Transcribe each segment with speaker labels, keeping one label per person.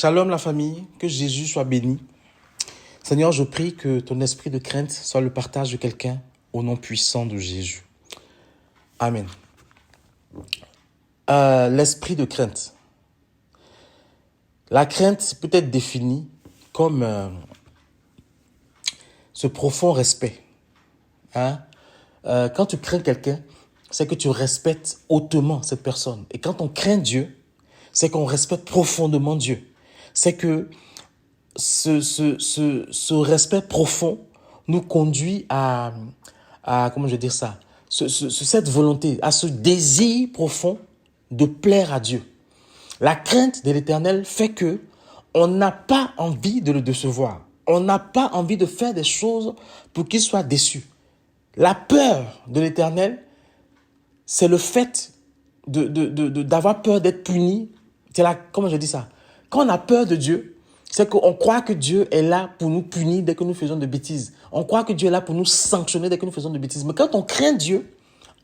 Speaker 1: Shalom la famille, que Jésus soit béni. Seigneur, je prie que ton esprit de crainte soit le partage de quelqu'un au nom puissant de Jésus. Amen. L'esprit de crainte. La crainte peut être définie comme ce profond respect. Quand tu crains quelqu'un, c'est que tu respectes hautement cette personne. Et quand on craint Dieu, c'est qu'on respecte profondément Dieu. C'est que ce respect profond nous conduit à comment je vais dire ça, cette volonté, à ce désir profond de plaire à Dieu. La crainte de l'Éternel fait que on n'a pas envie de le décevoir. On n'a pas envie de faire des choses pour qu'il soit déçu. La peur de l'Éternel, c'est le fait d'avoir peur d'être puni. C'est là, comment je dis ça? Quand on a peur de Dieu, c'est qu'on croit que Dieu est là pour nous punir dès que nous faisons de bêtises. On croit que Dieu est là pour nous sanctionner dès que nous faisons de bêtises. Mais quand on craint Dieu,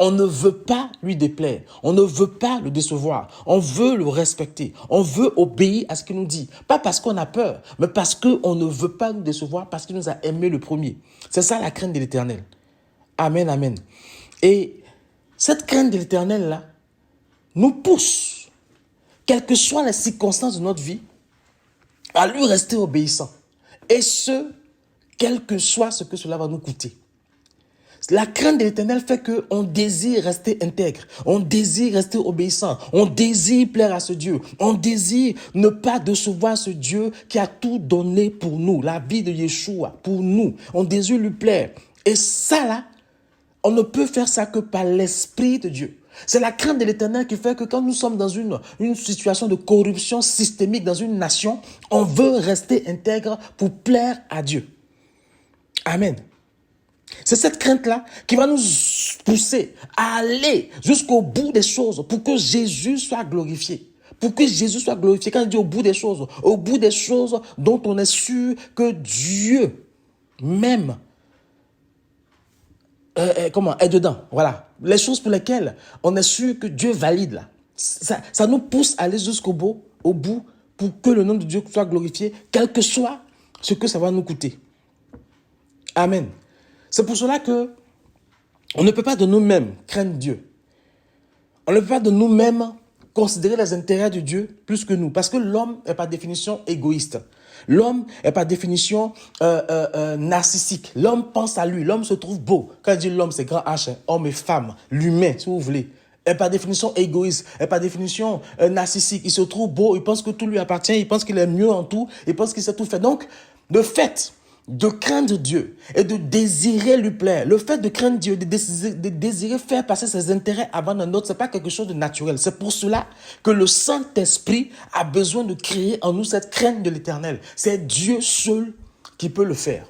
Speaker 1: on ne veut pas lui déplaire. On ne veut pas le décevoir. On veut le respecter. On veut obéir à ce qu'il nous dit. Pas parce qu'on a peur, mais parce qu'on ne veut pas nous décevoir, parce qu'il nous a aimés le premier. C'est ça la crainte de l'Éternel. Amen, amen. Et cette crainte de l'Éternel là nous pousse, quelles que soient les circonstances de notre vie, à lui rester obéissant. Et ce, quel que soit ce que cela va nous coûter. La crainte de l'Éternel fait qu'on désire rester intègre, on désire rester obéissant, on désire plaire à ce Dieu, on désire ne pas décevoir ce Dieu qui a tout donné pour nous, la vie de Yeshua, pour nous. On désire lui plaire. Et ça là, on ne peut faire ça que par l'Esprit de Dieu. C'est la crainte de l'Éternel qui fait que quand nous sommes dans une situation de corruption systémique dans une nation, on veut rester intègre pour plaire à Dieu. Amen. C'est cette crainte-là qui va nous pousser à aller jusqu'au bout des choses pour que Jésus soit glorifié. Pour que Jésus soit glorifié. Quand je dis au bout des choses dont on est sûr que Dieu même est dedans. Voilà. Les choses pour lesquelles on est sûr que Dieu valide là. Ça nous pousse à aller jusqu'au bout, pour que le nom de Dieu soit glorifié, quel que soit ce que ça va nous coûter. Amen. C'est pour cela que on ne peut pas de nous-mêmes craindre Dieu. On ne peut pas de nous-mêmes considérer les intérêts de Dieu plus que nous. Parce que l'homme est par définition égoïste. L'homme est par définition narcissique. L'homme pense à lui. L'homme se trouve beau. Quand je dis l'homme, c'est grand H, hein, homme et femme, l'humain, si vous voulez. Est par définition égoïste, est par définition narcissique. Il se trouve beau, il pense que tout lui appartient, il pense qu'il est mieux en tout, il pense qu'il sait tout faire. Donc, de fait, de craindre Dieu et de désirer lui plaire. Le fait de craindre Dieu, de désirer faire passer ses intérêts avant un autre, c'est pas quelque chose de naturel. C'est pour cela que le Saint-Esprit a besoin de créer en nous cette crainte de l'Éternel. C'est Dieu seul qui peut le faire.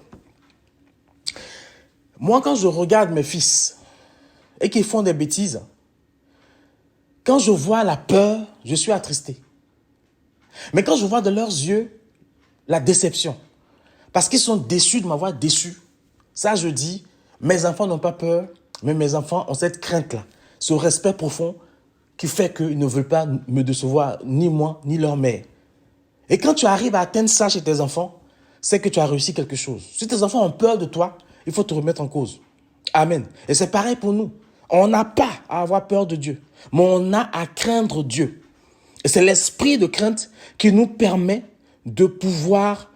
Speaker 1: Moi, quand je regarde mes fils et qu'ils font des bêtises, quand je vois la peur, je suis attristé. Mais quand je vois de leurs yeux la déception, parce qu'ils sont déçus de m'avoir déçu. Ça, je dis, mes enfants n'ont pas peur, mais mes enfants ont cette crainte-là, ce respect profond qui fait qu'ils ne veulent pas me décevoir, ni moi, ni leur mère. Et quand tu arrives à atteindre ça chez tes enfants, c'est que tu as réussi quelque chose. Si tes enfants ont peur de toi, il faut te remettre en cause. Amen. Et c'est pareil pour nous. On n'a pas à avoir peur de Dieu, mais on a à craindre Dieu. Et c'est l'esprit de crainte qui nous permet de pouvoir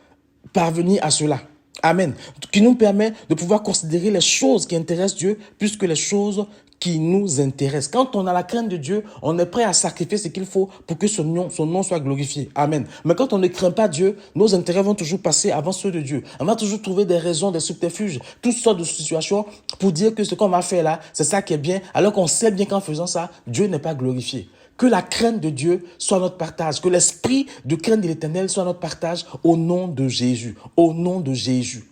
Speaker 1: parvenir à cela. Amen. Qui nous permet de pouvoir considérer les choses qui intéressent Dieu plus que les choses qui nous intéressent. Quand on a la crainte de Dieu, on est prêt à sacrifier ce qu'il faut pour que son nom soit glorifié. Amen. Mais quand on ne craint pas Dieu, nos intérêts vont toujours passer avant ceux de Dieu. On va toujours trouver des raisons, des subterfuges, toutes sortes de situations pour dire que ce qu'on va faire là, c'est ça qui est bien, alors qu'on sait bien qu'en faisant ça, Dieu n'est pas glorifié. Que la crainte de Dieu soit notre partage. Que l'esprit de crainte de l'Éternel soit notre partage au nom de Jésus. Au nom de Jésus.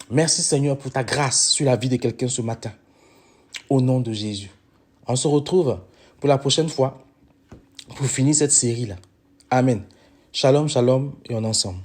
Speaker 1: Merci Seigneur pour ta grâce sur la vie de quelqu'un ce matin. Au nom de Jésus. On se retrouve pour la prochaine fois pour finir cette série-là. Amen. Shalom, shalom et on est ensemble.